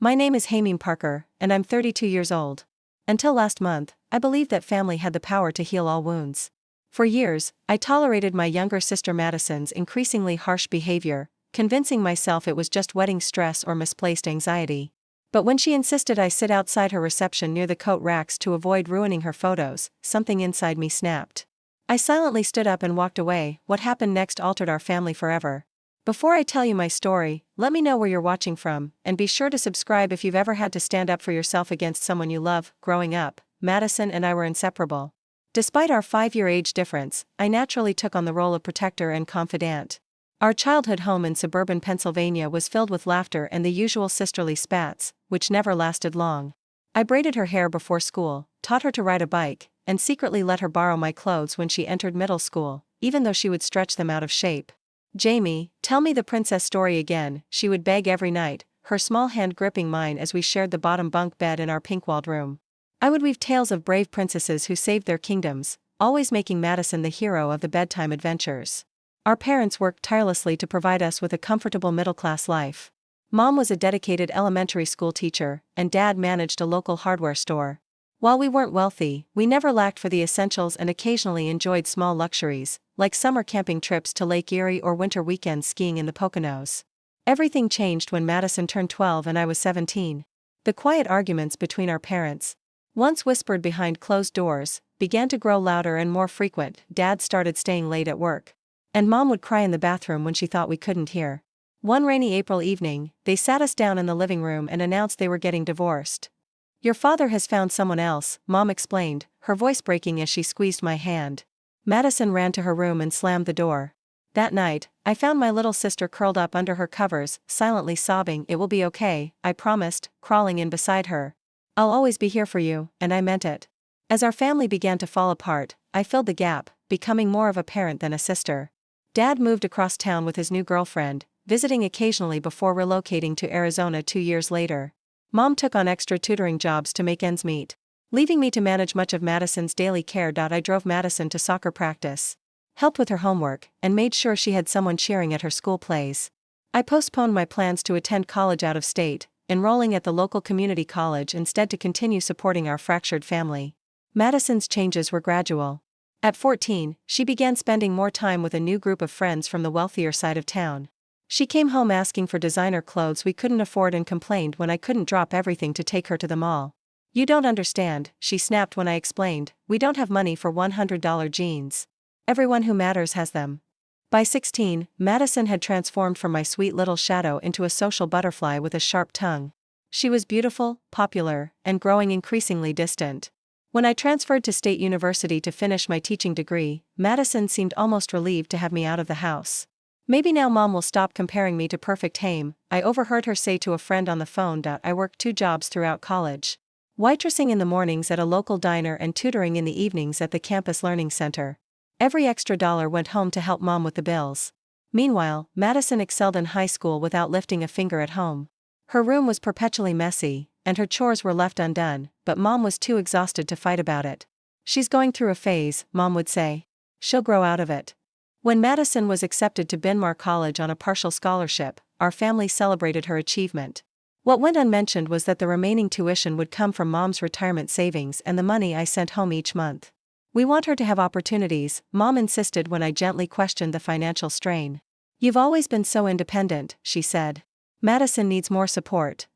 My name is Hameen Parker, and I'm 32 years old. Until last month, I believed that family had the power to heal all wounds. For years, I tolerated my younger sister Madison's increasingly harsh behavior, convincing myself it was just wedding stress or misplaced anxiety. But when she insisted I sit outside her reception near the coat racks to avoid ruining her photos, something inside me snapped. I silently stood up and walked away. What happened next altered our family forever. Before I tell you my story, let me know where you're watching from, and be sure to subscribe if you've ever had to stand up for yourself against someone you love. Growing up, Madison and I were inseparable. Despite our 5-year age difference, I naturally took on the role of protector and confidant. Our childhood home in suburban Pennsylvania was filled with laughter and the usual sisterly spats, which never lasted long. I braided her hair before school, taught her to ride a bike, and secretly let her borrow my clothes when she entered middle school, even though she would stretch them out of shape. "Jamie, tell me the princess story again," she would beg every night, her small hand gripping mine as we shared the bottom bunk bed in our pink-walled room. I would weave tales of brave princesses who saved their kingdoms, always making Madison the hero of the bedtime adventures. Our parents worked tirelessly to provide us with a comfortable middle-class life. Mom was a dedicated elementary school teacher, and Dad managed a local hardware store. While we weren't wealthy, we never lacked for the essentials and occasionally enjoyed small luxuries, like summer camping trips to Lake Erie or winter weekends skiing in the Poconos. Everything changed when Madison turned 12 and I was 17. The quiet arguments between our parents, once whispered behind closed doors, began to grow louder and more frequent. Dad started staying late at work, and Mom would cry in the bathroom when she thought we couldn't hear. One rainy April evening, they sat us down in the living room and announced they were getting divorced. "Your father has found someone else," Mom explained, her voice breaking as she squeezed my hand. Madison ran to her room and slammed the door. That night, I found my little sister curled up under her covers, silently sobbing. "It will be okay," I promised, crawling in beside her. "I'll always be here for you," and I meant it. As our family began to fall apart, I filled the gap, becoming more of a parent than a sister. Dad moved across town with his new girlfriend, visiting occasionally before relocating to Arizona 2 years later. Mom took on extra tutoring jobs to make ends meet, leaving me to manage much of Madison's daily care. I drove Madison to soccer practice, helped with her homework, and made sure she had someone cheering at her school plays. I postponed my plans to attend college out of state, enrolling at the local community college instead to continue supporting our fractured family. Madison's changes were gradual. At 14, she began spending more time with a new group of friends from the wealthier side of town. She came home asking for designer clothes we couldn't afford and complained when I couldn't drop everything to take her to the mall. "You don't understand," she snapped when I explained, "we don't have money for $100 jeans. Everyone who matters has them." By 16, Madison had transformed from my sweet little shadow into a social butterfly with a sharp tongue. She was beautiful, popular, and growing increasingly distant. When I transferred to State University to finish my teaching degree, Madison seemed almost relieved to have me out of the house. "Maybe now Mom will stop comparing me to perfect Hame," I overheard her say to a friend on the phone. I worked 2 jobs throughout college, waitressing in the mornings at a local diner and tutoring in the evenings at the campus learning center. Every extra dollar went home to help Mom with the bills. Meanwhile, Madison excelled in high school without lifting a finger at home. Her room was perpetually messy, and her chores were left undone, but Mom was too exhausted to fight about it. "She's going through a phase," Mom would say. "She'll grow out of it." When Madison was accepted to Bryn Mawr College on a partial scholarship, our family celebrated her achievement. What went unmentioned was that the remaining tuition would come from Mom's retirement savings and the money I sent home each month. "We want her to have opportunities," Mom insisted when I gently questioned the financial strain. "You've always been so independent," she said. "Madison needs more support."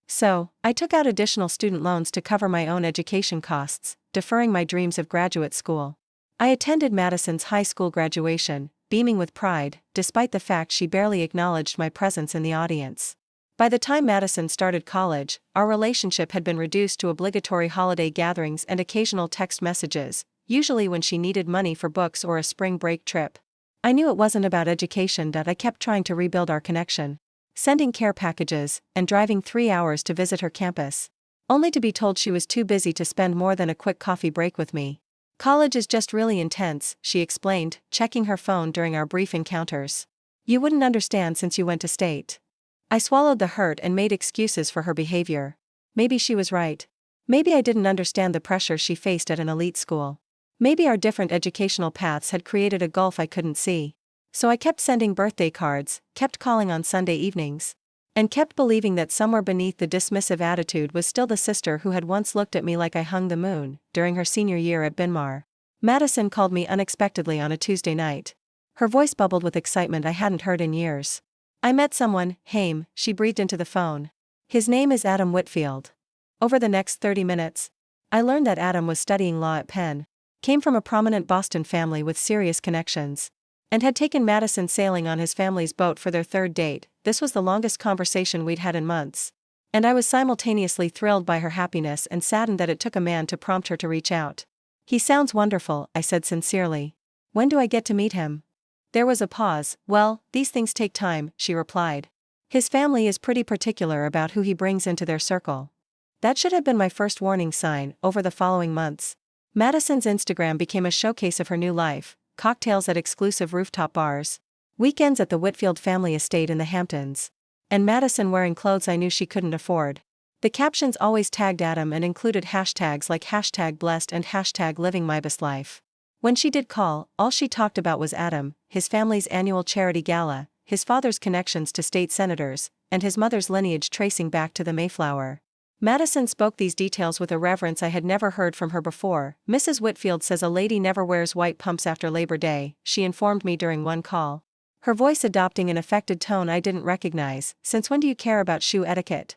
So, I took out additional student loans to cover my own education costs, deferring my dreams of graduate school. I attended Madison's high school graduation, beaming with pride, despite the fact she barely acknowledged my presence in the audience. By the time Madison started college, our relationship had been reduced to obligatory holiday gatherings and occasional text messages, usually when she needed money for books or a spring break trip. I knew it wasn't about education. I kept trying to rebuild our connection, sending care packages, and driving 3 hours to visit her campus, only to be told she was too busy to spend more than a quick coffee break with me. "College is just really intense," she explained, checking her phone during our brief encounters. "You wouldn't understand since you went to state." I swallowed the hurt and made excuses for her behavior. Maybe she was right. Maybe I didn't understand the pressure she faced at an elite school. Maybe our different educational paths had created a gulf I couldn't see. So I kept sending birthday cards, kept calling on Sunday evenings, and kept believing that somewhere beneath the dismissive attitude was still the sister who had once looked at me like I hung the moon, during her senior year at Binmar. Madison called me unexpectedly on a Tuesday night. Her voice bubbled with excitement I hadn't heard in years. I met someone, Haim, she breathed into the phone. His name is Adam Whitfield. Over the next 30 minutes, I learned that Adam was studying law at Penn, came from a prominent Boston family with serious connections, and had taken Madison sailing on his family's boat for their third date. This was the longest conversation we'd had in months. And I was simultaneously thrilled by her happiness and saddened that it took a man to prompt her to reach out. He sounds wonderful, I said sincerely. When do I get to meet him? There was a pause. Well, these things take time, she replied. His family is pretty particular about who he brings into their circle. That should have been my first warning sign. Over the following months, Madison's Instagram became a showcase of her new life: cocktails at exclusive rooftop bars, weekends at the Whitfield family estate in the Hamptons, and Madison wearing clothes I knew she couldn't afford. The captions always tagged Adam and included hashtags like #blessed and #livingmybestlife. When she did call, all she talked about was Adam, his family's annual charity gala, his father's connections to state senators, and his mother's lineage tracing back to the Mayflower. Madison spoke these details with a reverence I had never heard from her before. Mrs. Whitfield says a lady never wears white pumps after Labor Day, she informed me during one call, her voice adopting an affected tone I didn't recognize. Since when do you care about shoe etiquette?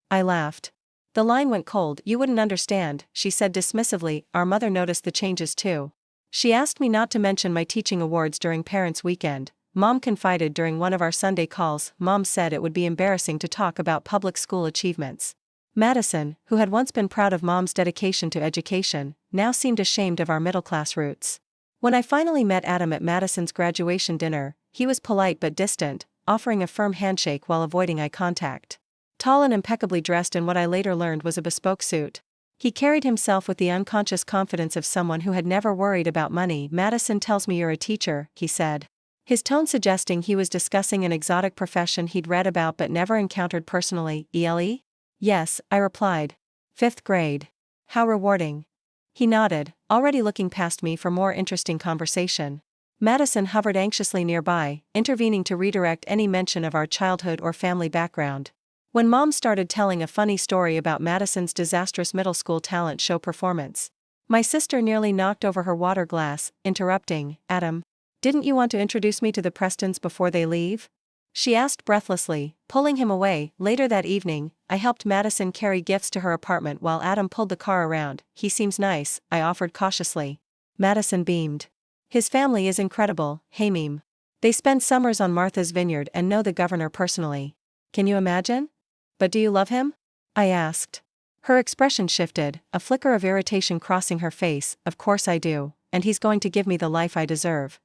I laughed. The line went cold. You wouldn't understand, she said dismissively. Our mother noticed the changes too. She asked me not to mention my teaching awards during Parents' Weekend. Mom confided during one of our Sunday calls. Mom said it would be embarrassing to talk about public school achievements. Madison, who had once been proud of Mom's dedication to education, now seemed ashamed of our middle-class roots. When I finally met Adam at Madison's graduation dinner, he was polite but distant, offering a firm handshake while avoiding eye contact. Tall and impeccably dressed in what I later learned was a bespoke suit, he carried himself with the unconscious confidence of someone who had never worried about money. Madison tells me you're a teacher, he said, his tone suggesting he was discussing an exotic profession he'd read about but never encountered personally. ELE? Yes, I replied. 5th grade. How rewarding. He nodded, already looking past me for more interesting conversation. Madison hovered anxiously nearby, intervening to redirect any mention of our childhood or family background. When Mom started telling a funny story about Madison's disastrous middle school talent show performance, my sister nearly knocked over her water glass, interrupting, Adam, didn't you want to introduce me to the Prestons before they leave? She asked breathlessly, pulling him away. Later that evening, I helped Madison carry gifts to her apartment while Adam pulled the car around. He seems nice, I offered cautiously. Madison beamed. His family is incredible, Haim. They spend summers on Martha's Vineyard and know the governor personally. Can you imagine? But do you love him? I asked. Her expression shifted, a flicker of irritation crossing her face. Of course I do, and he's going to give me the life I deserve.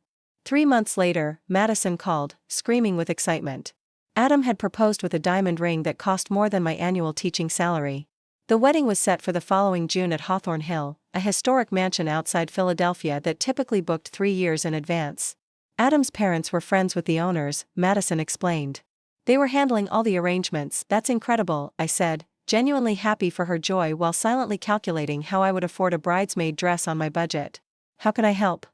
3 months later, Madison called, screaming with excitement. Adam had proposed with a diamond ring that cost more than my annual teaching salary. The wedding was set for the following June at Hawthorne Hill, a historic mansion outside Philadelphia that typically booked 3 years in advance. Adam's parents were friends with the owners, Madison explained. They were handling all the arrangements. That's incredible, I said, genuinely happy for her joy while silently calculating how I would afford a bridesmaid dress on my budget. How can I help?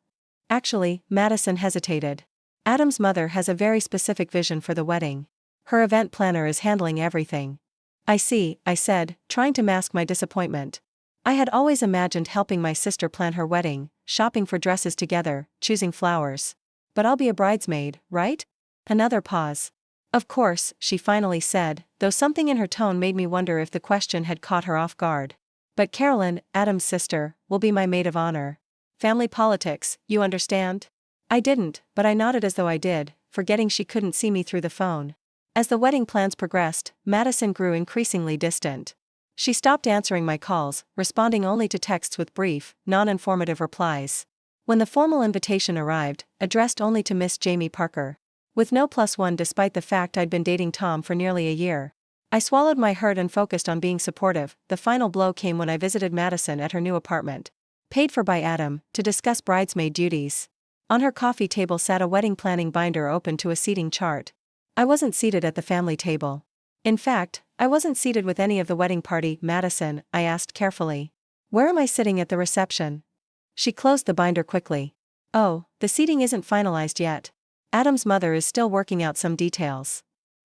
Actually, Madison hesitated. Adam's mother has a very specific vision for the wedding. Her event planner is handling everything. I see, I said, trying to mask my disappointment. I had always imagined helping my sister plan her wedding, shopping for dresses together, choosing flowers. But I'll be a bridesmaid, right? Another pause. Of course, she finally said, though something in her tone made me wonder if the question had caught her off guard. But Carolyn, Adam's sister, will be my maid of honor. Family politics, you understand? I didn't, but I nodded as though I did, forgetting she couldn't see me through the phone. As the wedding plans progressed, Madison grew increasingly distant. She stopped answering my calls, responding only to texts with brief, non-informative replies. When the formal invitation arrived, addressed only to Miss Jamie Parker, with no +1 despite the fact I'd been dating Tom for nearly a year, I swallowed my hurt and focused on being supportive. The final blow came when I visited Madison at her new apartment, paid for by Adam, to discuss bridesmaid duties. On her coffee table sat a wedding planning binder open to a seating chart. I wasn't seated at the family table. In fact, I wasn't seated with any of the wedding party. Madison, I asked carefully. Where am I sitting at the reception? She closed the binder quickly. Oh, the seating isn't finalized yet. Adam's mother is still working out some details.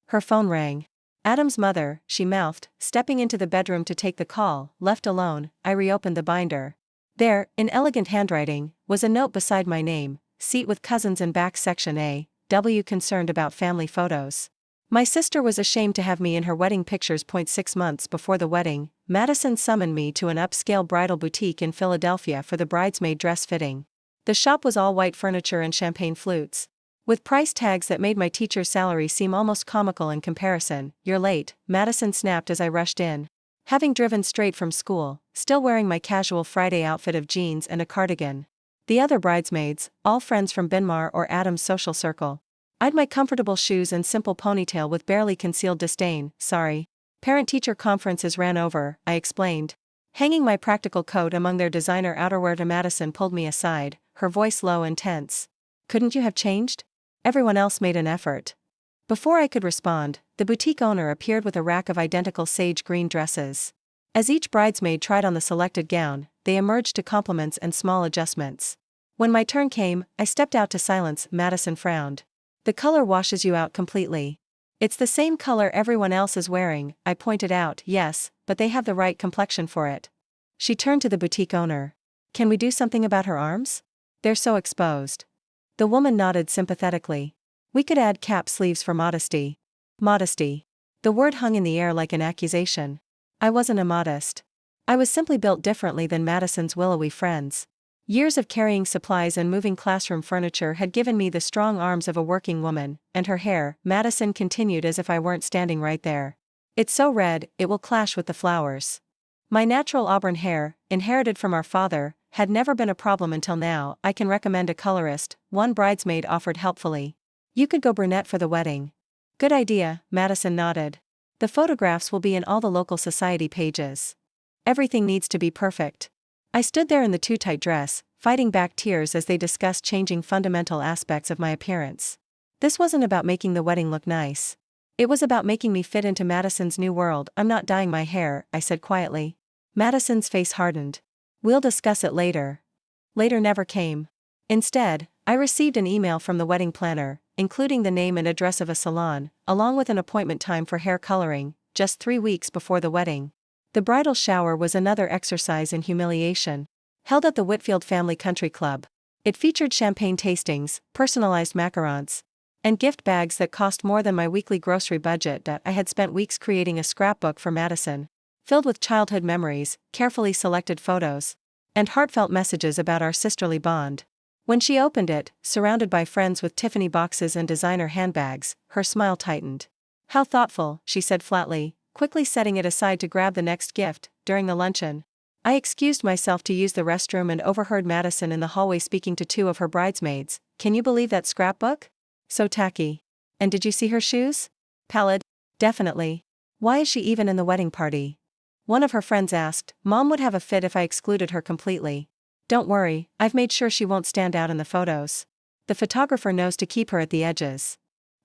Her phone rang. Adam's mother, she mouthed, stepping into the bedroom to take the call. Left alone, I reopened the binder. There, in elegant handwriting, was a note beside my name: seat with cousins in back section A, W concerned about family photos. My sister was ashamed to have me in her wedding pictures. 6 months before the wedding, Madison summoned me to an upscale bridal boutique in Philadelphia for the bridesmaid dress fitting. The shop was all white furniture and champagne flutes, with price tags that made my teacher's salary seem almost comical in comparison. "You're late," Madison snapped as I rushed in. Having driven straight from school, still wearing my casual Friday outfit of jeans and a cardigan. The other bridesmaids, all friends from Binmar or Adam's social circle. I'd my comfortable shoes and simple ponytail with barely concealed disdain. "Sorry. Parent-teacher conferences ran over," I explained. Hanging my practical coat among their designer outerwear. Madison pulled me aside, her voice low and tense. "Couldn't you have changed?" Everyone else made an effort. Before I could respond, the boutique owner appeared with a rack of identical sage green dresses. As each bridesmaid tried on the selected gown, they emerged to compliments and small adjustments. When my turn came, I stepped out to silence. Madison frowned. "The color washes you out completely." "It's the same color everyone else is wearing," I pointed out. "Yes, but they have the right complexion for it." She turned to the boutique owner. "Can we do something about her arms? They're so exposed." The woman nodded sympathetically. "We could add cap sleeves for modesty." Modesty. The word hung in the air like an accusation. I wasn't immodest. I was simply built differently than Madison's willowy friends. Years of carrying supplies and moving classroom furniture had given me the strong arms of a working woman, and her hair, Madison continued as if I weren't standing right there. "It's so red, it will clash with the flowers." My natural auburn hair, inherited from our father, had never been a problem until now. "I can recommend a colorist," one bridesmaid offered helpfully. "You could go brunette for the wedding." "Good idea," Madison nodded. "The photographs will be in all the local society pages." Everything needs to be perfect. I stood there in the too-tight dress, fighting back tears as they discussed changing fundamental aspects of my appearance. This wasn't about making the wedding look nice. It was about making me fit into Madison's new world. "I'm not dyeing my hair," I said quietly. Madison's face hardened. "We'll discuss it later." Later never came. Instead, I received an email from the wedding planner, including the name and address of a salon, along with an appointment time for hair coloring, just 3 weeks before the wedding. The bridal shower was another exercise in humiliation. Held at the Whitfield Family Country Club. It featured champagne tastings, personalized macarons, and gift bags that cost more than my weekly grocery budget. I had spent weeks creating a scrapbook for Madison, filled with childhood memories, carefully selected photos, and heartfelt messages about our sisterly bond. When she opened it, surrounded by friends with Tiffany boxes and designer handbags, her smile tightened. "How thoughtful," she said flatly, quickly setting it aside to grab the next gift. During the luncheon, I excused myself to use the restroom and overheard Madison in the hallway speaking to 2 of her bridesmaids. "Can you believe that scrapbook? So tacky. And did you see her shoes? Pallid." "Definitely. Why is she even in the wedding party?" One of her friends asked. "Mom would have a fit if I excluded her completely." "Don't worry, I've made sure she won't stand out in the photos. The photographer knows to keep her at the edges."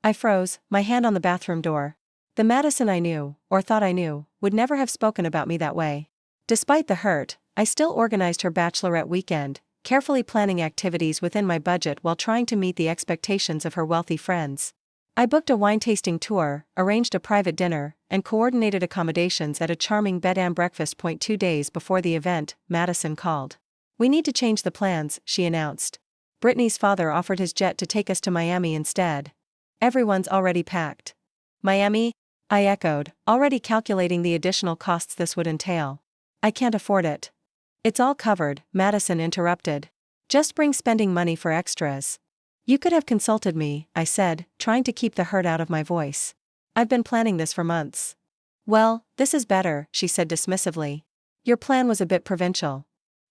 I froze, my hand on the bathroom door. The Madison I knew, or thought I knew, would never have spoken about me that way. Despite the hurt, I still organized her bachelorette weekend, carefully planning activities within my budget while trying to meet the expectations of her wealthy friends. I booked a wine-tasting tour, arranged a private dinner, and coordinated accommodations at a charming bed and breakfast. 2 days before the event, Madison called. "We need to change the plans," she announced. "Brittany's father offered his jet to take us to Miami instead." "Everyone's already packed." "Miami?" I echoed, already calculating the additional costs this would entail. "I can't afford it." "It's all covered," Madison interrupted. "Just bring spending money for extras." "You could have consulted me," I said, trying to keep the hurt out of my voice. "I've been planning this for months." "Well, this is better," she said dismissively. "Your plan was a bit provincial."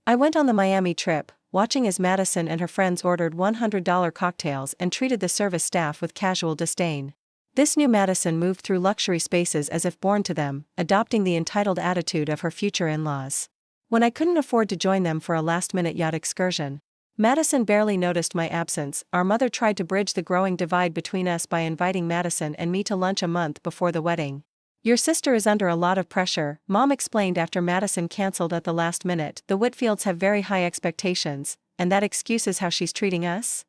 I went on the Miami trip, watching as Madison and her friends ordered $100 cocktails and treated the service staff with casual disdain. This new Madison moved through luxury spaces as if born to them, adopting the entitled attitude of her future in-laws. When I couldn't afford to join them for a last-minute yacht excursion, Madison barely noticed my absence. Our mother tried to bridge the growing divide between us by inviting Madison and me to lunch a month before the wedding. "Your sister is under a lot of pressure," Mom explained after Madison canceled at the last minute. "The Whitfields have very high expectations, and that excuses how she's treating us?"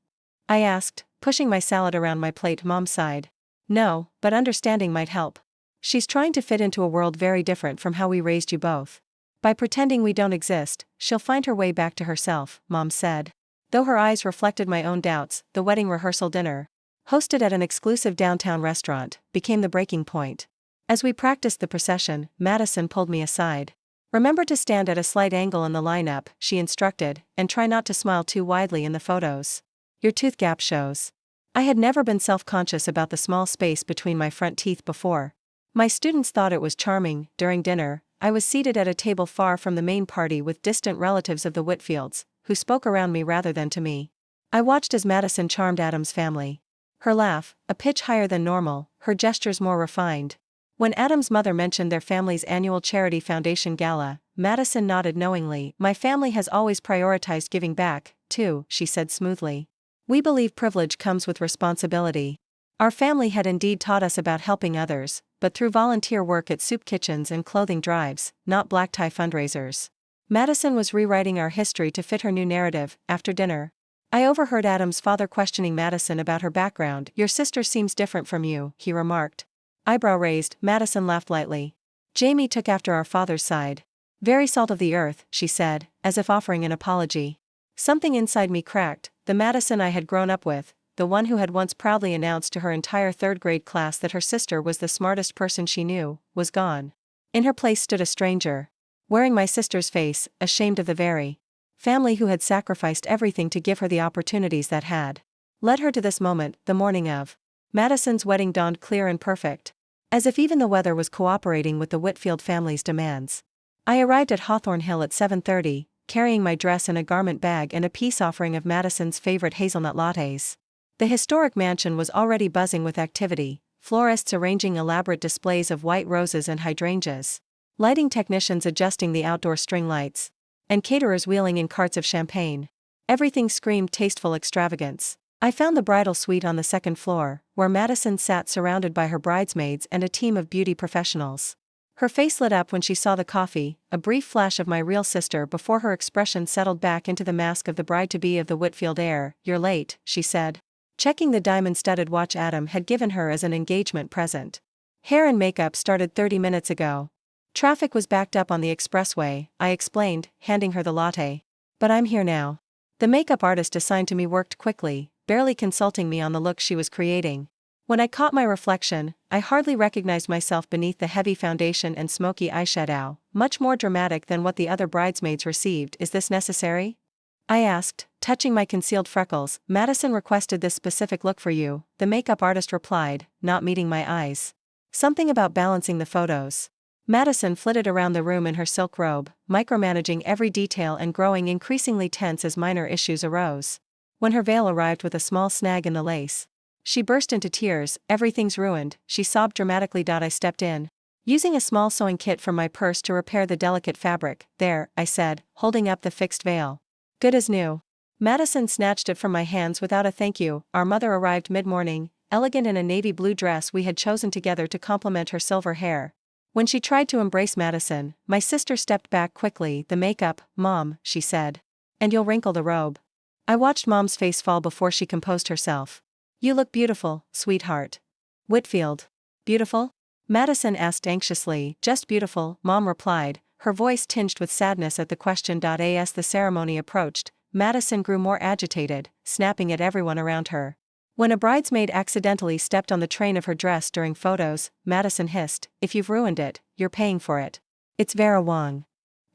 I asked, pushing my salad around my plate. Mom sighed. "No, but understanding might help." She's trying to fit into a world very different from how we raised you both. By pretending we don't exist, she'll find her way back to herself, Mom said. Though her eyes reflected my own doubts, the wedding rehearsal dinner, hosted at an exclusive downtown restaurant, became the breaking point. As we practiced the procession, Madison pulled me aside. "Remember to stand at a slight angle in the lineup," she instructed, "and try not to smile too widely in the photos. Your tooth gap shows." I had never been self-conscious about the small space between my front teeth before. My students thought it was charming. During dinner, I was seated at a table far from the main party with distant relatives of the Whitfields, who spoke around me rather than to me. I watched as Madison charmed Adam's family. Her laugh, a pitch higher than normal, her gestures more refined. When Adam's mother mentioned their family's annual Charity Foundation gala, Madison nodded knowingly. "My family has always prioritized giving back, too," she said smoothly. "We believe privilege comes with responsibility. Our family had indeed taught us about helping others, but through volunteer work at soup kitchens and clothing drives, not black tie fundraisers." Madison was rewriting our history to fit her new narrative. After dinner, I overheard Adam's father questioning Madison about her background. "Your sister seems different from you," he remarked. Eyebrow raised, Madison laughed lightly. "Jamie took after our father's side. Very salt of the earth," she said, as if offering an apology. Something inside me cracked. The Madison I had grown up with, the one who had once proudly announced to her entire third-grade class that her sister was the smartest person she knew, was gone. In her place stood a stranger, wearing my sister's face, ashamed of the very family who had sacrificed everything to give her the opportunities that had led her to this moment. The morning of Madison's wedding dawned clear and perfect, as if even the weather was cooperating with the Whitfield family's demands. I arrived at Hawthorne Hill at 7:30, carrying my dress in a garment bag and a peace offering of Madison's favorite hazelnut lattes. The historic mansion was already buzzing with activity, florists arranging elaborate displays of white roses and hydrangeas, lighting technicians adjusting the outdoor string lights, and caterers wheeling in carts of champagne. Everything screamed tasteful extravagance. I found the bridal suite on the second floor, where Madison sat surrounded by her bridesmaids and a team of beauty professionals. Her face lit up when she saw the coffee, a brief flash of my real sister before her expression settled back into the mask of the bride-to-be of the Whitfield heir. "You're late," she said, checking the diamond-studded watch Adam had given her as an engagement present. "Hair and makeup started 30 minutes ago. Traffic was backed up on the expressway," I explained, handing her the latte. "But I'm here now." The makeup artist assigned to me worked quickly, barely consulting me on the look she was creating. When I caught my reflection, I hardly recognized myself beneath the heavy foundation and smoky eyeshadow, much more dramatic than what the other bridesmaids received. "Is this necessary?" I asked, touching my concealed freckles. "Madison requested this specific look for you," the makeup artist replied, not meeting my eyes. "Something about balancing the photos." Madison flitted around the room in her silk robe, micromanaging every detail and growing increasingly tense as minor issues arose. When her veil arrived with a small snag in the lace, she burst into tears. "Everything's ruined," she sobbed dramatically. I stepped in, using a small sewing kit from my purse to repair the delicate fabric. "There," I said, holding up the fixed veil. "Good as new." Madison snatched it from my hands without a thank you. Our mother arrived mid-morning, elegant in a navy blue dress we had chosen together to complement her silver hair. When she tried to embrace Madison, my sister stepped back quickly. "The makeup, Mom," she said. "And you'll wrinkle the robe." I watched Mom's face fall before she composed herself. "You look beautiful, sweetheart." "Whitfield. Beautiful?" Madison asked anxiously. "Just beautiful," Mom replied, her voice tinged with sadness at the question. As the ceremony approached, Madison grew more agitated, snapping at everyone around her. When a bridesmaid accidentally stepped on the train of her dress during photos, Madison hissed, "If you've ruined it, you're paying for it." It's Vera Wang.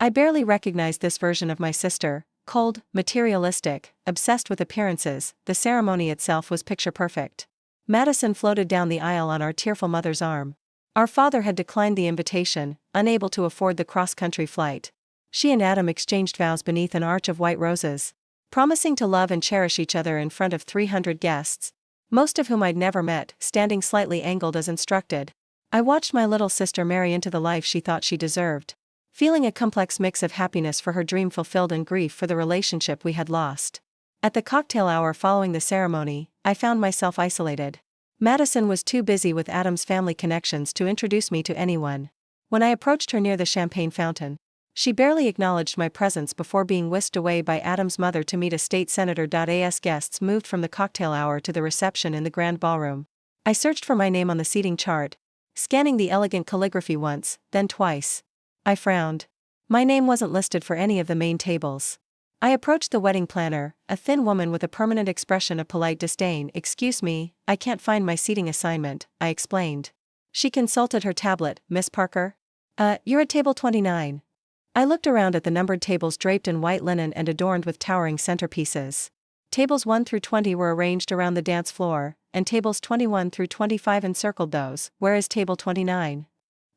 I barely recognized this version of my sister. Cold, materialistic, obsessed with appearances. The ceremony itself was picture perfect. Madison floated down the aisle on our tearful mother's arm. Our father had declined the invitation, unable to afford the cross-country flight. She and Adam exchanged vows beneath an arch of white roses, promising to love and cherish each other in front of 300 guests, most of whom I'd never met, standing slightly angled as instructed. I watched my little sister marry into the life she thought she deserved, feeling a complex mix of happiness for her dream fulfilled and grief for the relationship we had lost. At the cocktail hour following the ceremony, I found myself isolated. Madison was too busy with Adam's family connections to introduce me to anyone. When I approached her near the champagne fountain, she barely acknowledged my presence before being whisked away by Adam's mother to meet a state senator. As guests moved from the cocktail hour to the reception in the grand ballroom, I searched for my name on the seating chart, scanning the elegant calligraphy once, then twice. I frowned. My name wasn't listed for any of the main tables. I approached the wedding planner, a thin woman with a permanent expression of polite disdain. "Excuse me, I can't find my seating assignment," I explained. She consulted her tablet. "Miss Parker? You're at table 29. I looked around at the numbered tables draped in white linen and adorned with towering centerpieces. Tables 1 through 20 were arranged around the dance floor, and tables 21 through 25 encircled those. "Where is table 29?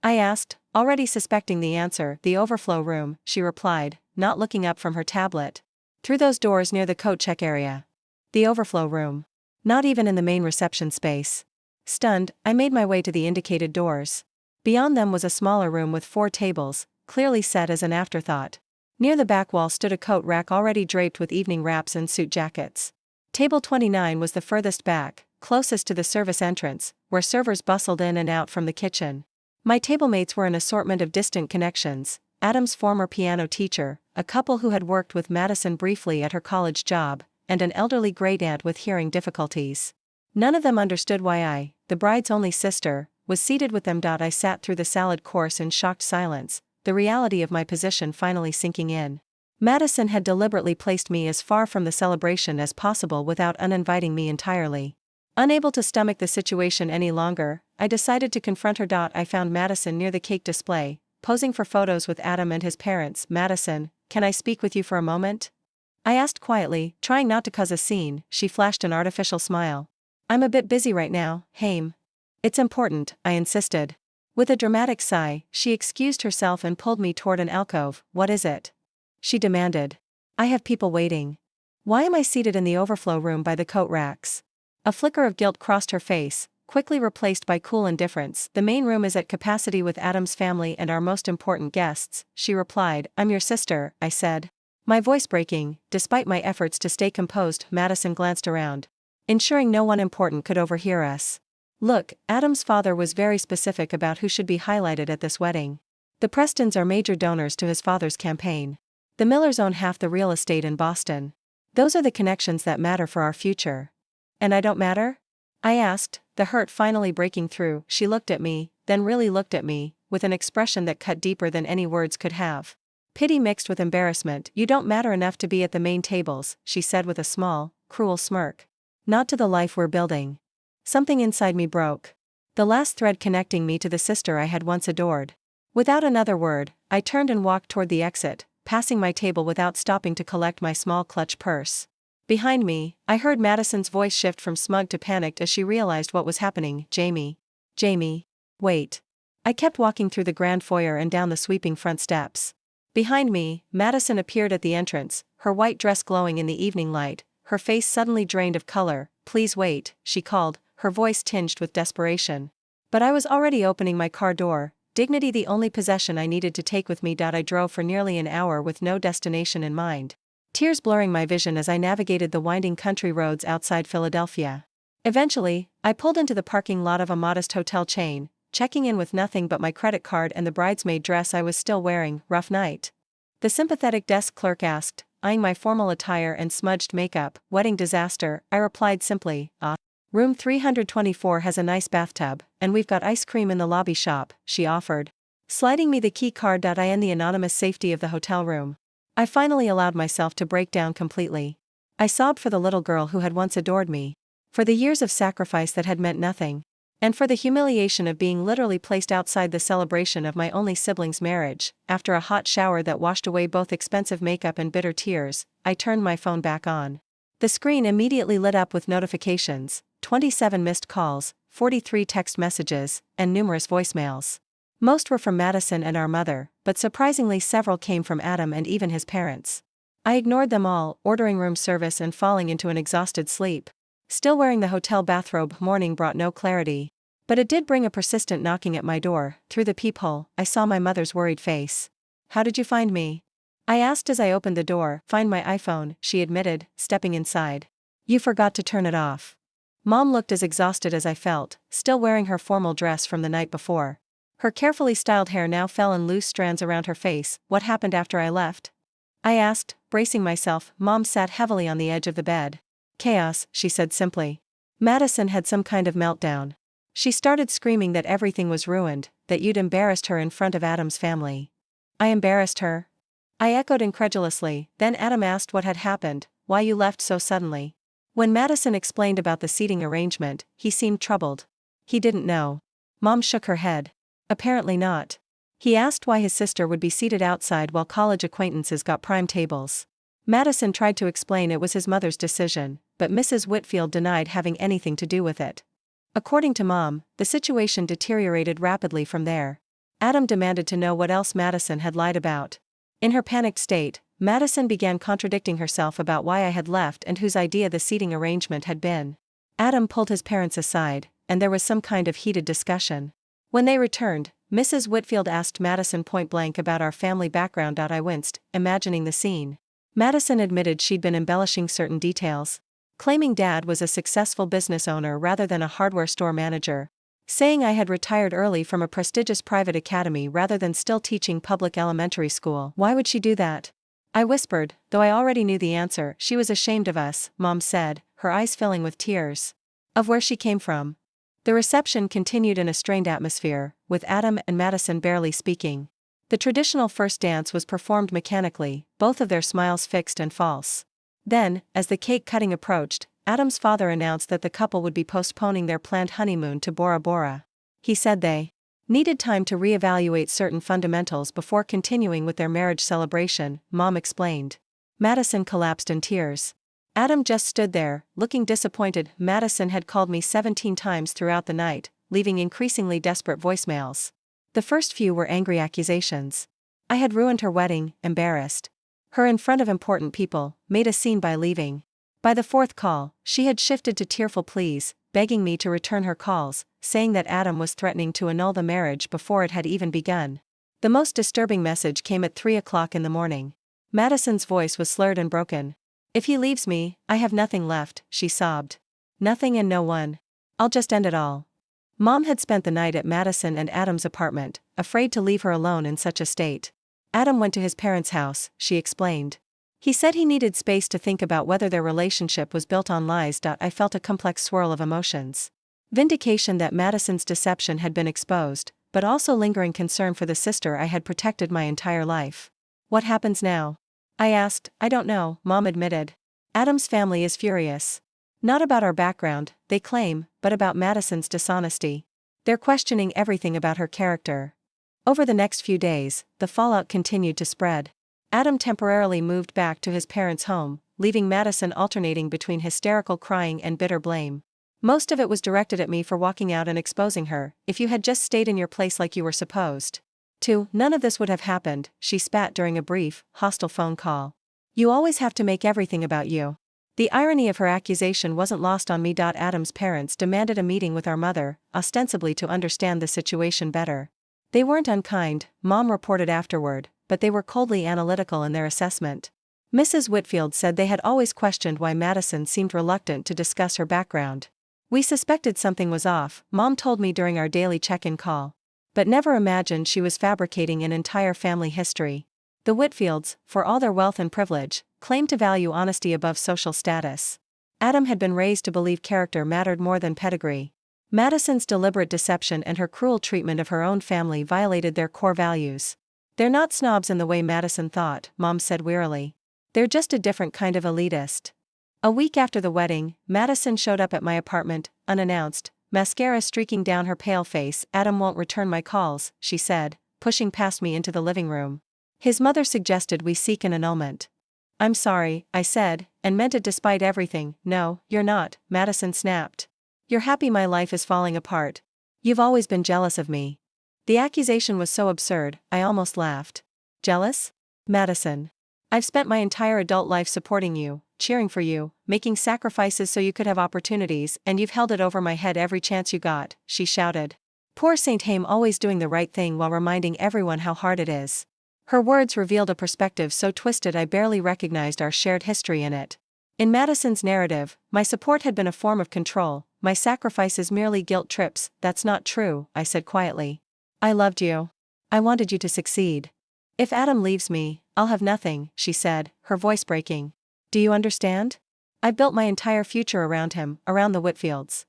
I asked, already suspecting the answer. "The overflow room," she replied, not looking up from her tablet. "Through those doors near the coat check area." The overflow room. Not even in the main reception space. Stunned, I made my way to the indicated doors. Beyond them was a smaller room with 4 tables, clearly set as an afterthought. Near the back wall stood a coat rack already draped with evening wraps and suit jackets. Table 29 was the furthest back, closest to the service entrance, where servers bustled in and out from the kitchen. My tablemates were an assortment of distant connections: Adam's former piano teacher, a couple who had worked with Madison briefly at her college job, and an elderly great-aunt with hearing difficulties. None of them understood why I, the bride's only sister, was seated with them. I sat through the salad course in shocked silence, the reality of my position finally sinking in. Madison had deliberately placed me as far from the celebration as possible without uninviting me entirely. Unable to stomach the situation any longer, I decided to confront her. I found Madison near the cake display, posing for photos with Adam and his parents. "Madison, can I speak with you for a moment?" I asked quietly, trying not to cause a scene. She flashed an artificial smile. "I'm a bit busy right now, Haim." "It's important," I insisted. With a dramatic sigh, she excused herself and pulled me toward an alcove. "What is it?" she demanded. "I have people waiting." "Why am I seated in the overflow room by the coat racks?" A flicker of guilt crossed her face, quickly replaced by cool indifference. "The main room is at capacity with Adam's family and our most important guests," she replied. "I'm your sister," I said. My voice breaking, despite my efforts to stay composed. Madison glanced around, ensuring no one important could overhear us. "Look, Adam's father was very specific about who should be highlighted at this wedding. The Prestons are major donors to his father's campaign. The Millers own half the real estate in Boston. Those are the connections that matter for our future." "And I don't matter?" I asked, the hurt finally breaking through. She looked at me, then really looked at me, with an expression that cut deeper than any words could have. Pity mixed with embarrassment. "You don't matter enough to be at the main tables," she said with a small, cruel smirk. "Not to the life we're building." Something inside me broke. The last thread connecting me to the sister I had once adored. Without another word, I turned and walked toward the exit, passing my table without stopping to collect my small clutch purse. Behind me, I heard Madison's voice shift from smug to panicked as she realized what was happening. "Jamie. Jamie. Wait." I kept walking through the grand foyer and down the sweeping front steps. Behind me, Madison appeared at the entrance, her white dress glowing in the evening light, her face suddenly drained of color. "Please wait," she called, her voice tinged with desperation. But I was already opening my car door, dignity the only possession I needed to take with me. I drove for nearly an hour with no destination in mind, tears blurring my vision as I navigated the winding country roads outside Philadelphia. Eventually, I pulled into the parking lot of a modest hotel chain, checking in with nothing but my credit card and the bridesmaid dress I was still wearing. "Rough night?" the sympathetic desk clerk asked, eyeing my formal attire and smudged makeup. "Wedding disaster," I replied simply. "Room 324 has a nice bathtub, and we've got ice cream in the lobby shop," she offered, sliding me the key card. In the anonymous safety of the hotel room, I finally allowed myself to break down completely. I sobbed for the little girl who had once adored me, for the years of sacrifice that had meant nothing, and for the humiliation of being literally placed outside the celebration of my only sibling's marriage. After a hot shower that washed away both expensive makeup and bitter tears, I turned my phone back on. The screen immediately lit up with notifications: 27 missed calls, 43 text messages, and numerous voicemails. Most were from Madison and our mother, but surprisingly several came from Adam and even his parents. I ignored them all, ordering room service and falling into an exhausted sleep. Still wearing the hotel bathrobe, morning brought no clarity. But it did bring a persistent knocking at my door. Through the peephole, I saw my mother's worried face. "How did you find me?" I asked as I opened the door. "Find my iPhone," she admitted, stepping inside. "You forgot to turn it off." Mom looked as exhausted as I felt, still wearing her formal dress from the night before. Her carefully styled hair now fell in loose strands around her face. "What happened after I left?" I asked, bracing myself. Mom sat heavily on the edge of the bed. "Chaos," she said simply. "Madison had some kind of meltdown. She started screaming that everything was ruined, that you'd embarrassed her in front of Adam's family. I embarrassed her? I echoed incredulously. Then Adam asked what had happened, why you left so suddenly. When Madison explained about the seating arrangement, he seemed troubled. He didn't know. Mom shook her head. Apparently not. He asked why his sister would be seated outside while college acquaintances got prime tables. Madison tried to explain it was his mother's decision, but Mrs. Whitfield denied having anything to do with it. According to Mom, the situation deteriorated rapidly from there. Adam demanded to know what else Madison had lied about. In her panicked state, Madison began contradicting herself about why I had left and whose idea the seating arrangement had been. Adam pulled his parents aside, and there was some kind of heated discussion. When they returned, Mrs. Whitfield asked Madison point-blank about our family background. I winced, imagining the scene. Madison admitted she'd been embellishing certain details, claiming Dad was a successful business owner rather than a hardware store manager, saying I had retired early from a prestigious private academy rather than still teaching public elementary school. Why would she do that? I whispered, though I already knew the answer. She was ashamed of us, Mom said, her eyes filling with tears. Of where she came from. The reception continued in a strained atmosphere, with Adam and Madison barely speaking. The traditional first dance was performed mechanically, both of their smiles fixed and false. Then, as the cake cutting approached, Adam's father announced that the couple would be postponing their planned honeymoon to Bora Bora. He said they needed time to reevaluate certain fundamentals before continuing with their marriage celebration, Mom explained. Madison collapsed in tears. Adam just stood there, looking disappointed. Madison had called me 17 times throughout the night, leaving increasingly desperate voicemails. The first few were angry accusations. I had ruined her wedding, embarrassed her in front of important people, made a scene by leaving. By the fourth call, she had shifted to tearful pleas, begging me to return her calls, saying that Adam was threatening to annul the marriage before it had even begun. The most disturbing message came at 3 o'clock in the morning. Madison's voice was slurred and broken. If he leaves me, I have nothing left, she sobbed. Nothing and no one. I'll just end it all. Mom had spent the night at Madison and Adam's apartment, afraid to leave her alone in such a state. Adam went to his parents' house, she explained. He said he needed space to think about whether their relationship was built on lies. I felt a complex swirl of emotions. Vindication that Madison's deception had been exposed, but also lingering concern for the sister I had protected my entire life. What happens now? I asked. I don't know, Mom admitted. Adam's family is furious. Not about our background, they claim, but about Madison's dishonesty. They're questioning everything about her character. Over the next few days, the fallout continued to spread. Adam temporarily moved back to his parents' home, leaving Madison alternating between hysterical crying and bitter blame. Most of it was directed at me for walking out and exposing her. If you had just stayed in your place like you were supposed to, none of this would have happened, she spat during a brief, hostile phone call. You always have to make everything about you. The irony of her accusation wasn't lost on me. Adam's parents demanded a meeting with our mother, ostensibly to understand the situation better. They weren't unkind, Mom reported afterward, but they were coldly analytical in their assessment. Mrs. Whitfield said they had always questioned why Madison seemed reluctant to discuss her background. We suspected something was off, Mom told me during our daily check-in call. But never imagined she was fabricating an entire family history. The Whitfields, for all their wealth and privilege, claimed to value honesty above social status. Adam had been raised to believe character mattered more than pedigree. Madison's deliberate deception and her cruel treatment of her own family violated their core values. They're not snobs in the way Madison thought, Mom said wearily. They're just a different kind of elitist. A week after the wedding, Madison showed up at my apartment, unannounced, mascara streaking down her pale face. Adam won't return my calls, she said, pushing past me into the living room. His mother suggested we seek an annulment. I'm sorry, I said, and meant it despite everything. No, you're not, Madison snapped. You're happy my life is falling apart. You've always been jealous of me. The accusation was so absurd, I almost laughed. Jealous? Madison. I've spent my entire adult life supporting you, cheering for you, making sacrifices so you could have opportunities, and you've held it over my head every chance you got, she shouted. Poor Saint Haim, always doing the right thing while reminding everyone how hard it is. Her words revealed a perspective so twisted I barely recognized our shared history in it. In Madison's narrative, my support had been a form of control, my sacrifices merely guilt trips. That's not true, I said quietly. I loved you. I wanted you to succeed. If Adam leaves me, I'll have nothing, she said, her voice breaking. Do you understand? I built my entire future around him, around the Whitfields.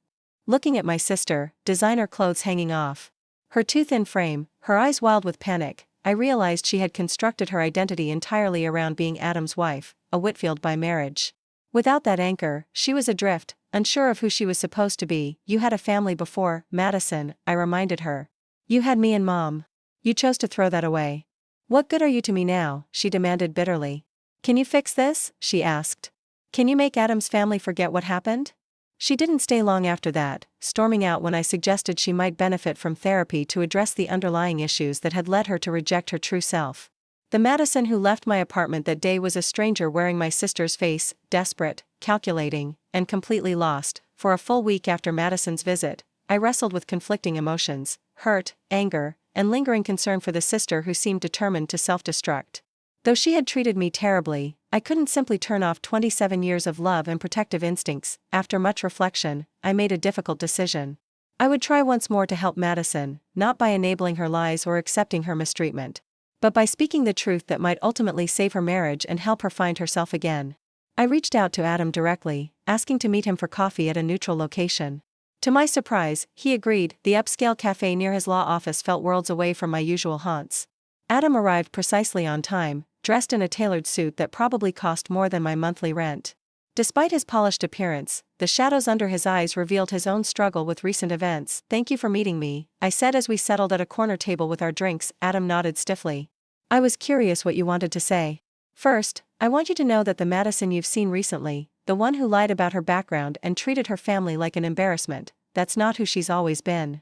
looking at my sister, designer clothes hanging off her too thin frame, her eyes wild with panic. I realized she had constructed her identity entirely around being Adam's wife, a Whitfield by marriage. Without that anchor, she was adrift, unsure of who she was supposed to be. You had a family before, Madison, I reminded her. You had me and Mom. You chose to throw that away. What good are you to me now? She demanded bitterly. Can you fix this? She asked. Can you make Adam's family forget what happened? She didn't stay long after that, storming out when I suggested she might benefit from therapy to address the underlying issues that had led her to reject her true self. The Madison who left my apartment that day was a stranger wearing my sister's face, desperate, calculating, and completely lost. For a full week after Madison's visit, I wrestled with conflicting emotions, hurt, anger, and lingering concern for the sister who seemed determined to self-destruct. Though she had treated me terribly, I couldn't simply turn off 27 years of love and protective instincts. After much reflection, I made a difficult decision. I would try once more to help Madison, not by enabling her lies or accepting her mistreatment, but by speaking the truth that might ultimately save her marriage and help her find herself again. I reached out to Adam directly, asking to meet him for coffee at a neutral location. To my surprise, he agreed. The upscale cafe near his law office felt worlds away from my usual haunts. Adam arrived precisely on time, dressed in a tailored suit that probably cost more than my monthly rent. Despite his polished appearance, the shadows under his eyes revealed his own struggle with recent events. Thank you for meeting me, I said as we settled at a corner table with our drinks. Adam nodded stiffly. I was curious what you wanted to say. First, I want you to know that the Madison you've seen recently, the one who lied about her background and treated her family like an embarrassment, that's not who she's always been.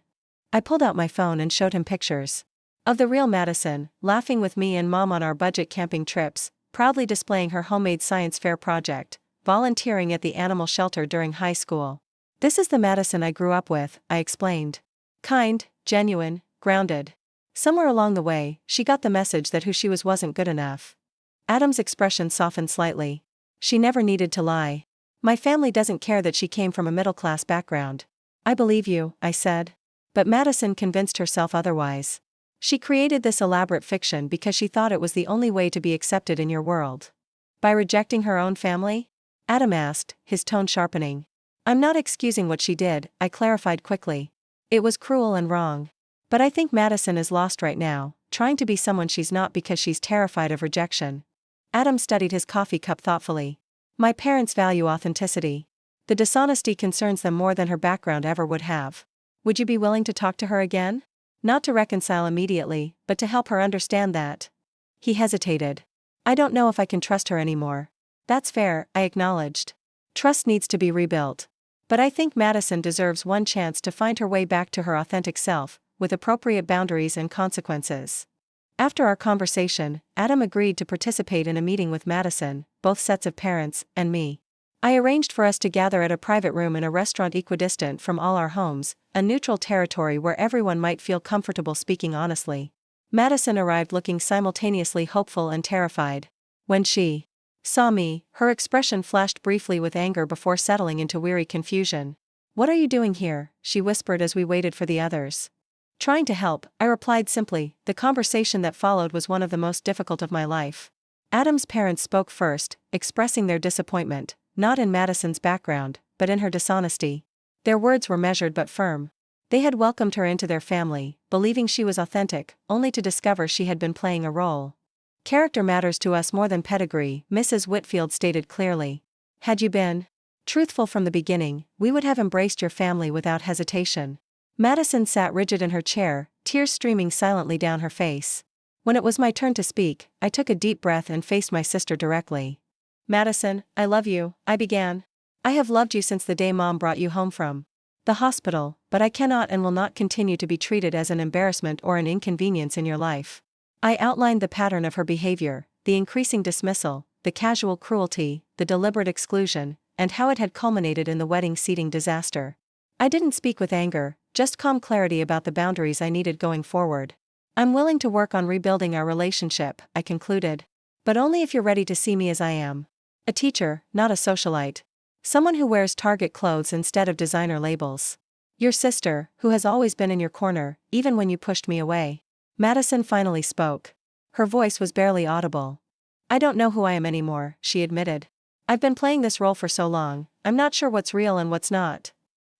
I pulled out my phone and showed him pictures of the real Madison, laughing with me and Mom on our budget camping trips, proudly displaying her homemade science fair project, volunteering at the animal shelter during high school. This is the Madison I grew up with, I explained. Kind, genuine, grounded. Somewhere along the way, she got the message that who she was wasn't good enough. Adam's expression softened slightly. She never needed to lie. My family doesn't care that she came from a middle-class background. I believe you, I said. But Madison convinced herself otherwise. She created this elaborate fiction because she thought it was the only way to be accepted in your world. By rejecting her own family? Adam asked, his tone sharpening. I'm not excusing what she did, I clarified quickly. It was cruel and wrong. But I think Madison is lost right now, trying to be someone she's not because she's terrified of rejection. Adam studied his coffee cup thoughtfully. My parents value authenticity. The dishonesty concerns them more than her background ever would have. Would you be willing to talk to her again? Not to reconcile immediately, but to help her understand that. He hesitated. I don't know if I can trust her anymore. That's fair, I acknowledged. Trust needs to be rebuilt. But I think Madison deserves one chance to find her way back to her authentic self, with appropriate boundaries and consequences. After our conversation, Adam agreed to participate in a meeting with Madison, both sets of parents, and me. I arranged for us to gather at a private room in a restaurant equidistant from all our homes, a neutral territory where everyone might feel comfortable speaking honestly. Madison arrived looking simultaneously hopeful and terrified. When she saw me, her expression flashed briefly with anger before settling into weary confusion. What are you doing here? She whispered as we waited for the others. Trying to help, I replied simply. The conversation that followed was one of the most difficult of my life. Adam's parents spoke first, expressing their disappointment, not in Madison's background, but in her dishonesty. Their words were measured but firm. They had welcomed her into their family, believing she was authentic, only to discover she had been playing a role. Character matters to us more than pedigree, Mrs. Whitfield stated clearly. Had you been truthful from the beginning, we would have embraced your family without hesitation. Madison sat rigid in her chair, tears streaming silently down her face. When it was my turn to speak, I took a deep breath and faced my sister directly. Madison, I love you, I began. I have loved you since the day Mom brought you home from the hospital, but I cannot and will not continue to be treated as an embarrassment or an inconvenience in your life. I outlined the pattern of her behavior, the increasing dismissal, the casual cruelty, the deliberate exclusion, and how it had culminated in the wedding seating disaster. I didn't speak with anger, just calm clarity about the boundaries I needed going forward. I'm willing to work on rebuilding our relationship, I concluded. But only if you're ready to see me as I am. A teacher, not a socialite. Someone who wears Target clothes instead of designer labels. Your sister, who has always been in your corner, even when you pushed me away. Madison finally spoke. Her voice was barely audible. I don't know who I am anymore, she admitted. I've been playing this role for so long, I'm not sure what's real and what's not.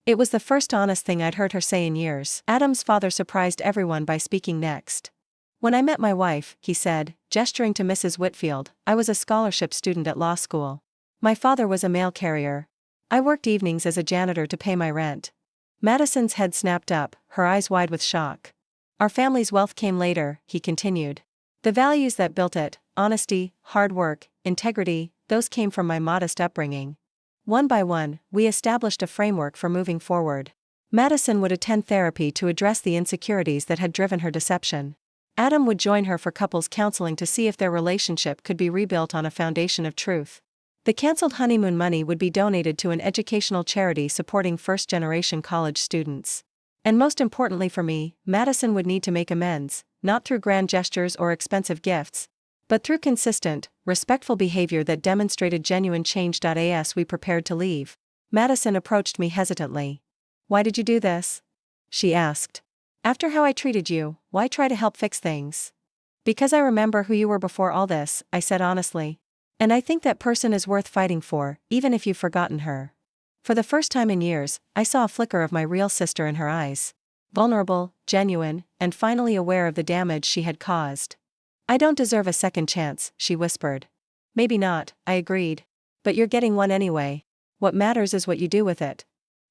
It was the first honest thing I'd heard her say in years. Adam's father surprised everyone by speaking next. "When I met my wife," he said, gesturing to Mrs. Whitfield, "I was a scholarship student at law school. My father was a mail carrier. I worked evenings as a janitor to pay my rent." Madison's head snapped up, her eyes wide with shock. "Our family's wealth came later," he continued. "The values that built it, honesty, hard work, integrity, those came from my modest upbringing. One by one, we established a framework for moving forward." Madison would attend therapy to address the insecurities that had driven her deception. Adam would join her for couples counseling to see if their relationship could be rebuilt on a foundation of truth. The canceled honeymoon money would be donated to an educational charity supporting first-generation college students. And most importantly for me, Madison would need to make amends, not through grand gestures or expensive gifts, but through consistent, respectful behavior that demonstrated genuine change. As we prepared to leave, Madison approached me hesitantly. "Why did you do this?" she asked. "After how I treated you, why try to help fix things?" "Because I remember who you were before all this," I said honestly. "And I think that person is worth fighting for, even if you've forgotten her." For the first time in years, I saw a flicker of my real sister in her eyes. Vulnerable, genuine, and finally aware of the damage she had caused. "I don't deserve a second chance," she whispered. "Maybe not," I agreed. "But you're getting one anyway. What matters is what you do with it."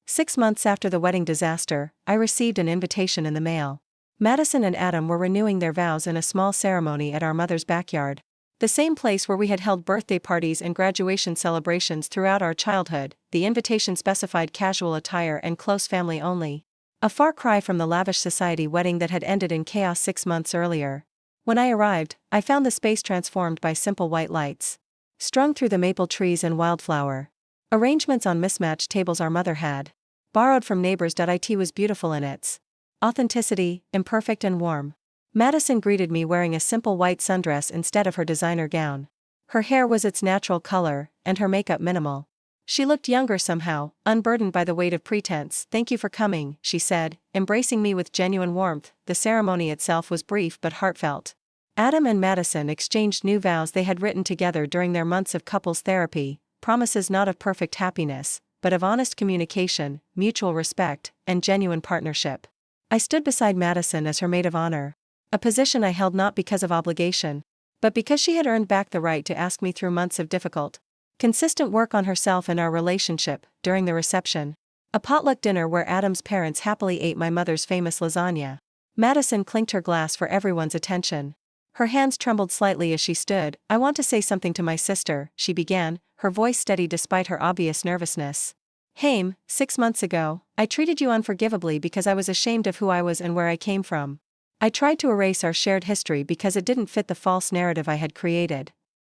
6 months after the wedding disaster, I received an invitation in the mail. Madison and Adam were renewing their vows in a small ceremony at our mother's backyard. The same place where we had held birthday parties and graduation celebrations throughout our childhood. The invitation specified casual attire and close family only. A far cry from the lavish society wedding that had ended in chaos 6 months earlier. When I arrived, I found the space transformed by simple white lights, strung through the maple trees and wildflower arrangements on mismatched tables our mother had borrowed from neighbors. It was beautiful in its authenticity, imperfect and warm. Madison greeted me wearing a simple white sundress instead of her designer gown. Her hair was its natural color, and her makeup minimal. She looked younger somehow, unburdened by the weight of pretense. "Thank you for coming," she said, embracing me with genuine warmth. The ceremony itself was brief but heartfelt. Adam and Madison exchanged new vows they had written together during their months of couples therapy, promises not of perfect happiness, but of honest communication, mutual respect, and genuine partnership. I stood beside Madison as her maid of honor. A position I held not because of obligation, but because she had earned back the right to ask me through months of difficult, consistent work on herself and our relationship. During the reception, a potluck dinner where Adam's parents happily ate my mother's famous lasagna, Madison clinked her glass for everyone's attention. Her hands trembled slightly as she stood. "I want to say something to my sister," she began, her voice steady despite her obvious nervousness. "Haim, 6 months ago, I treated you unforgivably because I was ashamed of who I was and where I came from. I tried to erase our shared history because it didn't fit the false narrative I had created."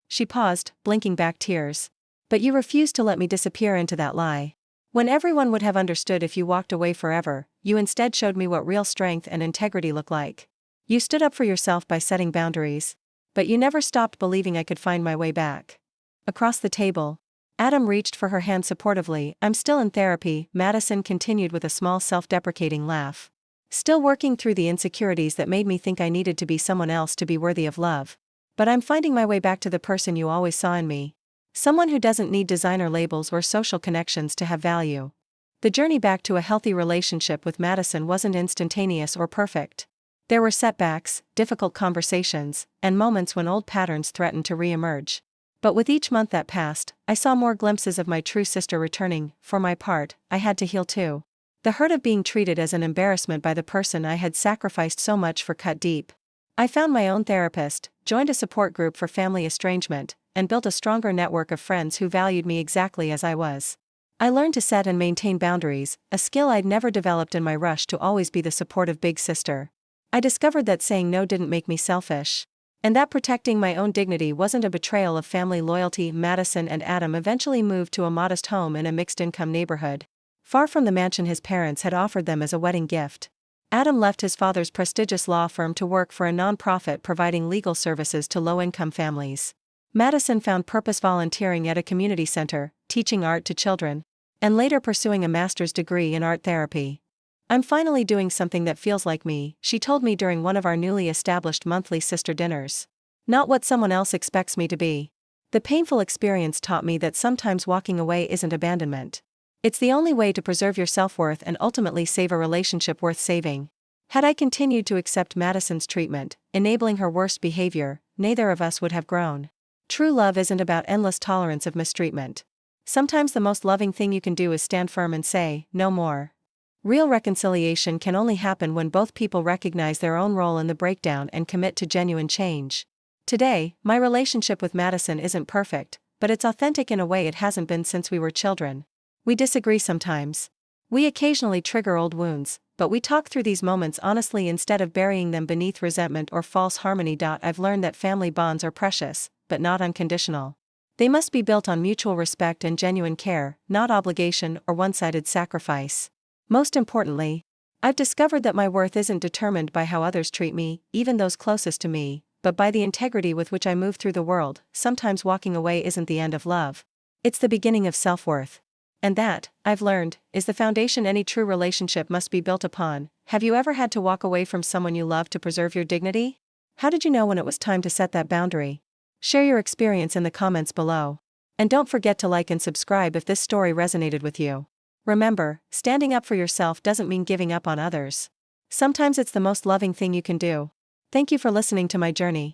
She paused, blinking back tears. "But you refused to let me disappear into that lie. When everyone would have understood if you walked away forever, you instead showed me what real strength and integrity look like. You stood up for yourself by setting boundaries. But you never stopped believing I could find my way back." Across the table, Adam reached for her hand supportively. "I'm still in therapy," Madison continued with a small self-deprecating laugh. "Still working through the insecurities that made me think I needed to be someone else to be worthy of love. But I'm finding my way back to the person you always saw in me. Someone who doesn't need designer labels or social connections to have value." The journey back to a healthy relationship with Madison wasn't instantaneous or perfect. There were setbacks, difficult conversations, and moments when old patterns threatened to re-emerge. But with each month that passed, I saw more glimpses of my true sister returning. For my part, I had to heal too. The hurt of being treated as an embarrassment by the person I had sacrificed so much for cut deep. I found my own therapist, joined a support group for family estrangement, and built a stronger network of friends who valued me exactly as I was. I learned to set and maintain boundaries, a skill I'd never developed in my rush to always be the supportive big sister. I discovered that saying no didn't make me selfish, and that protecting my own dignity wasn't a betrayal of family loyalty. Madison and Adam eventually moved to a modest home in a mixed-income neighborhood, far from the mansion his parents had offered them as a wedding gift. Adam left his father's prestigious law firm to work for a nonprofit providing legal services to low-income families. Madison found purpose volunteering at a community center, teaching art to children, and later pursuing a master's degree in art therapy. "I'm finally doing something that feels like me," she told me during one of our newly established monthly sister dinners. "Not what someone else expects me to be." The painful experience taught me that sometimes walking away isn't abandonment. It's the only way to preserve your self-worth and ultimately save a relationship worth saving. Had I continued to accept Madison's treatment, enabling her worst behavior, neither of us would have grown. True love isn't about endless tolerance of mistreatment. Sometimes the most loving thing you can do is stand firm and say, no more. Real reconciliation can only happen when both people recognize their own role in the breakdown and commit to genuine change. Today, my relationship with Madison isn't perfect, but it's authentic in a way it hasn't been since we were children. We disagree sometimes. We occasionally trigger old wounds, but we talk through these moments honestly instead of burying them beneath resentment or false harmony. I've learned that family bonds are precious, but not unconditional. They must be built on mutual respect and genuine care, not obligation or one-sided sacrifice. Most importantly, I've discovered that my worth isn't determined by how others treat me, even those closest to me, but by the integrity with which I move through the world. Sometimes walking away isn't the end of love. It's the beginning of self-worth. And that, I've learned, is the foundation any true relationship must be built upon. Have you ever had to walk away from someone you love to preserve your dignity? How did you know when it was time to set that boundary? Share your experience in the comments below. And don't forget to like and subscribe if this story resonated with you. Remember, standing up for yourself doesn't mean giving up on others. Sometimes it's the most loving thing you can do. Thank you for listening to my journey.